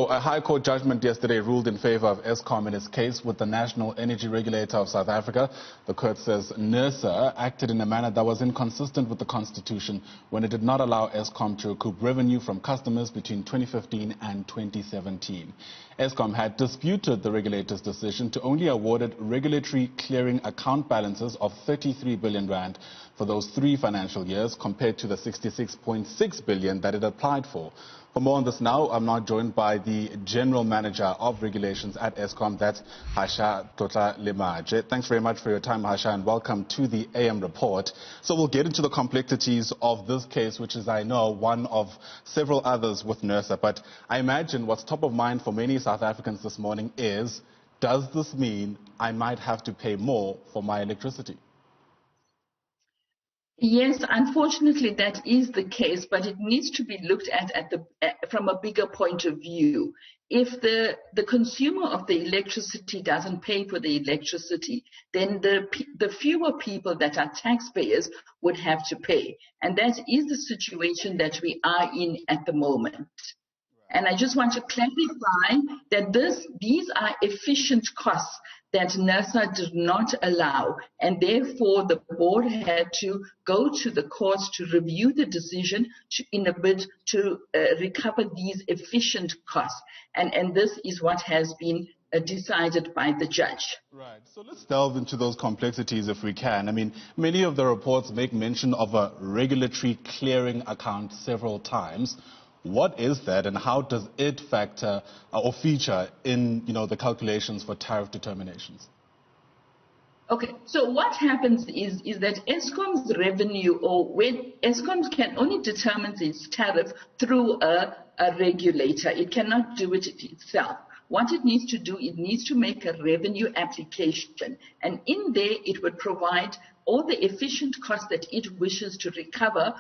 So a High Court judgment yesterday ruled in favor of Eskom in its case with the National Energy Regulator of South Africa. The court says NERSA acted in a manner that was inconsistent with the Constitution when it did not allow Eskom to recoup revenue from customers between 2015 and 2017. Eskom had disputed the regulator's decision to only award it regulatory clearing account balances of 33 billion rand for those 3 financial years compared to the 66.6 billion that it applied for. For more on this now, I'm now joined by the General Manager of Regulations at Eskom, that's Hasha Tlhotlhalemaje. Thanks very much for your time, Hasha, and welcome to the AM Report. So we'll get into the complexities of this case, which is, I know, one of several others with NERSA. But I imagine what's top of mind for many South Africans this morning is, does this mean I might have to pay more for my electricity? Yes, unfortunately that is the case, but it needs to be looked at from a bigger point of view. If the consumer of the electricity doesn't pay for the electricity, then the fewer people that are taxpayers would have to pay. And that is the situation that we are in at the moment. And I just want to clarify that these are efficient costs that NERSA did not allow, and therefore the board had to go to the courts to review the decision in a bid to recover these efficient costs. And this is what has been decided by the judge. Right. So let's delve into those complexities if we can. I mean, many of the reports make mention of a regulatory clearing account several times. What is that, and how does it factor or feature in, the calculations for tariff determinations? Okay, so what happens is that Eskom's revenue, or when Eskom can only determine its tariff through a regulator. It cannot do it itself. What it needs to do, it needs to make a revenue application, and in there it would provide all the efficient costs that it wishes to recover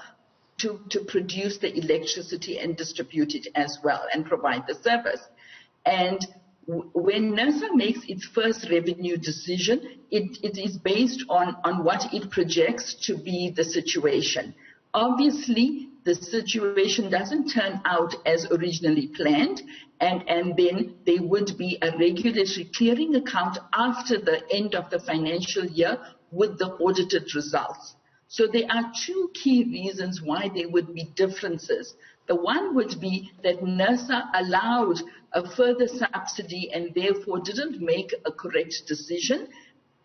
to produce the electricity and distribute it as well and provide the service. And when NERSA makes its first revenue decision, it is based on what it projects to be the situation. Obviously, the situation doesn't turn out as originally planned, and then there would be a regulatory clearing account after the end of the financial year with the audited results. So there are 2 key reasons why there would be differences. The one would be that NERSA allowed a further subsidy and therefore didn't make a correct decision,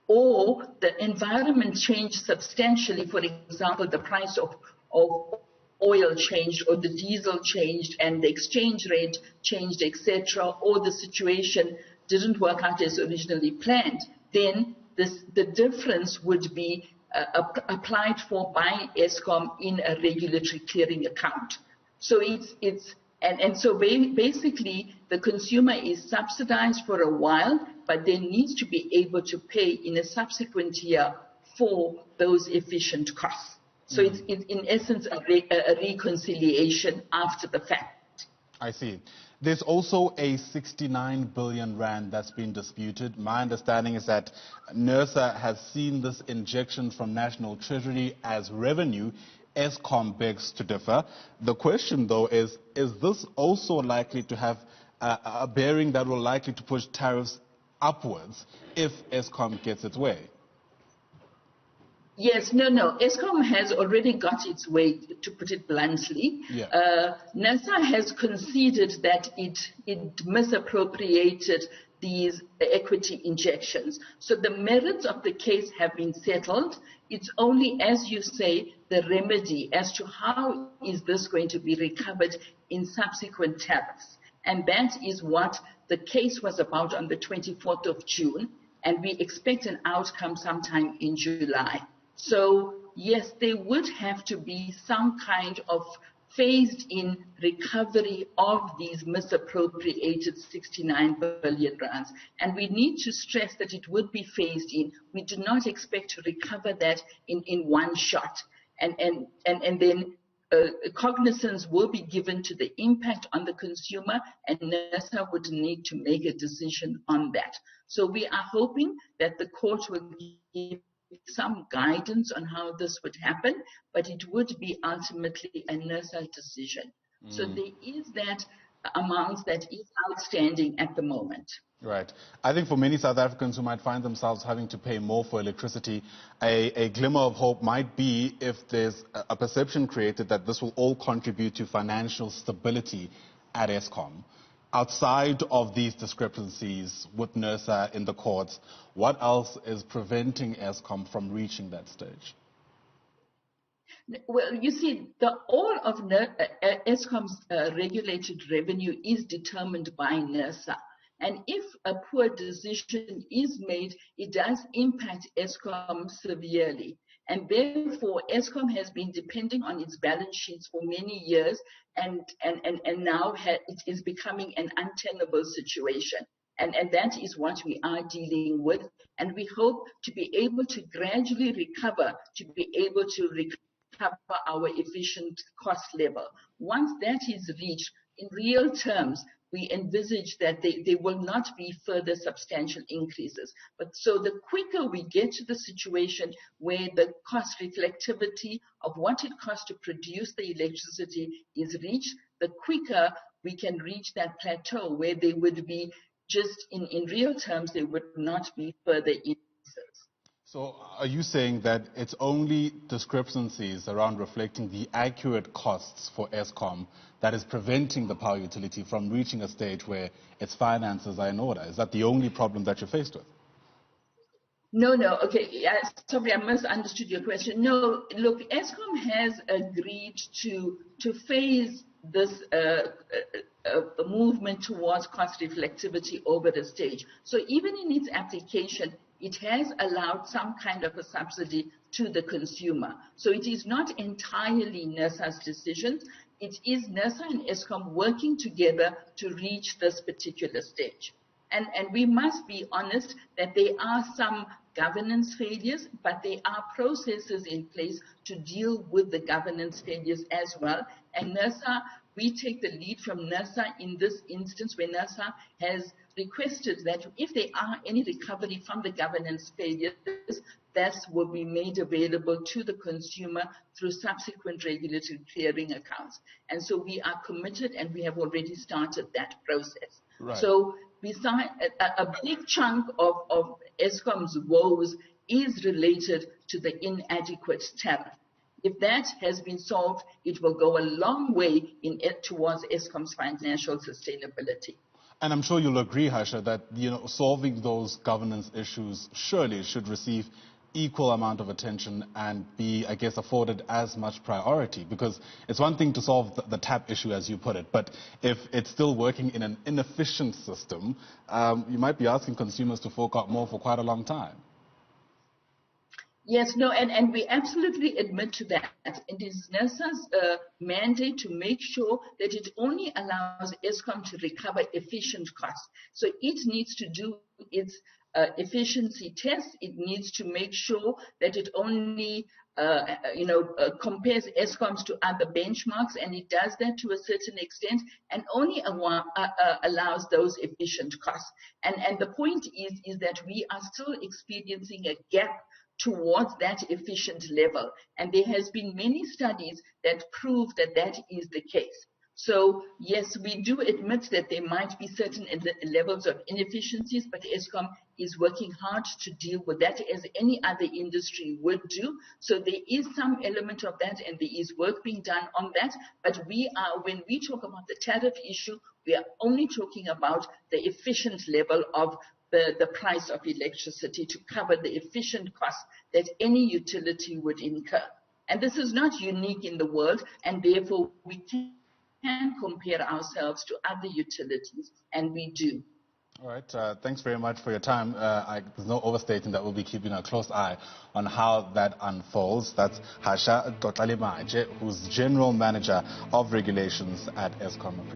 or the environment changed substantially. For example, the price of oil changed, or the diesel changed, and the exchange rate changed, etc., or the situation didn't work out as originally planned. Then the difference would be applied for by Eskom in a regulatory clearing account. So basically the consumer is subsidized for a while, but then needs to be able to pay in a subsequent year for those efficient costs. So it's in essence a reconciliation after the fact. I see. There's also a 69 billion rand that's been disputed. My understanding is that NERSA has seen this injection from National Treasury as revenue. Eskom begs to differ. The question, though, is this also likely to have a bearing that will likely to push tariffs upwards if Eskom gets its way? Yes, no. Eskom has already got its way, to put it bluntly. Yeah. NERSA has conceded that it misappropriated these equity injections. So the merits of the case have been settled. It's only, as you say, the remedy as to how is this going to be recovered in subsequent tariffs. And that is what the case was about on the 24th of June, and we expect an outcome sometime in July. So, yes, there would have to be some kind of phased-in recovery of these misappropriated 69 billion rands. And we need to stress that it would be phased in. We do not expect to recover that in one shot. And then cognizance will be given to the impact on the consumer, and NERSA would need to make a decision on that. So we are hoping that the court will give some guidance on how this would happen, but it would be ultimately a NERSA decision. So there is that amounts that is outstanding at the moment. Right. I think for many South Africans who might find themselves having to pay more for electricity, a glimmer of hope might be if there's a perception created that this will all contribute to financial stability at Eskom. Outside of these discrepancies with NERSA in the courts, what else is preventing Eskom from reaching that stage? Well, you see, all of Eskom's regulated revenue is determined by NERSA. And if a poor decision is made, it does impact Eskom severely. And therefore, Eskom has been depending on its balance sheets for many years, and now it is becoming an untenable situation. And that is what we are dealing with. And we hope to be able to gradually recover, to be able to recover our efficient cost level. Once that is reached, in real terms, we envisage that there will not be further substantial increases. But so the quicker we get to the situation where the cost reflectivity of what it costs to produce the electricity is reached, the quicker we can reach that plateau where there would be just in real terms, there would not be further increases. So are you saying that it's only discrepancies around reflecting the accurate costs for Eskom that is preventing the power utility from reaching a stage where its finances are in order? Is that the only problem that you're faced with? No, okay, sorry, I misunderstood your question. No, look, Eskom has agreed to phase this movement towards cost reflectivity over the stage. So even in its application, it has allowed some kind of a subsidy to the consumer. So it is not entirely NERSA's decision. It is NERSA and Eskom working together to reach this particular stage. And we must be honest that there are some governance failures, but there are processes in place to deal with the governance failures as well. And NERSA, we take the lead from NERSA in this instance, where NERSA has requested that if there are any recovery from the governance failures, that will be made available to the consumer through subsequent regulatory clearing accounts. And so we are committed, and we have already started that process. Right. So besides, a big chunk of Eskom's woes is related to the inadequate tariff. If that has been solved, it will go a long way towards Eskom's financial sustainability. And I'm sure you'll agree, Hasha, that solving those governance issues surely should receive equal amount of attention and be, I guess, afforded as much priority, because it's one thing to solve the tap issue, as you put it, but if it's still working in an inefficient system, you might be asking consumers to fork out more for quite a long time. Yes, no, and we absolutely admit to that. It is NERSA's mandate to make sure that it only allows Eskom to recover efficient costs. So it needs to do its efficiency tests. It needs to make sure that it only compares Eskom's to other benchmarks, and it does that to a certain extent, and only allows those efficient costs. And the point is that we are still experiencing a gap towards that efficient level. And there has been many studies that prove that that is the case. So yes, we do admit that there might be certain levels of inefficiencies, but Eskom is working hard to deal with that as any other industry would do. So there is some element of that, and there is work being done on that. But when we talk about the tariff issue, we are only talking about the efficient level of the price of electricity to cover the efficient costs that any utility would incur. And this is not unique in the world, and therefore we can compare ourselves to other utilities, and we do. All right. Thanks very much for your time. There's no overstating that we'll be keeping a close eye on how that unfolds. That's Hasha Tlhotlhalemaje, who's General Manager of Regulations at Eskom.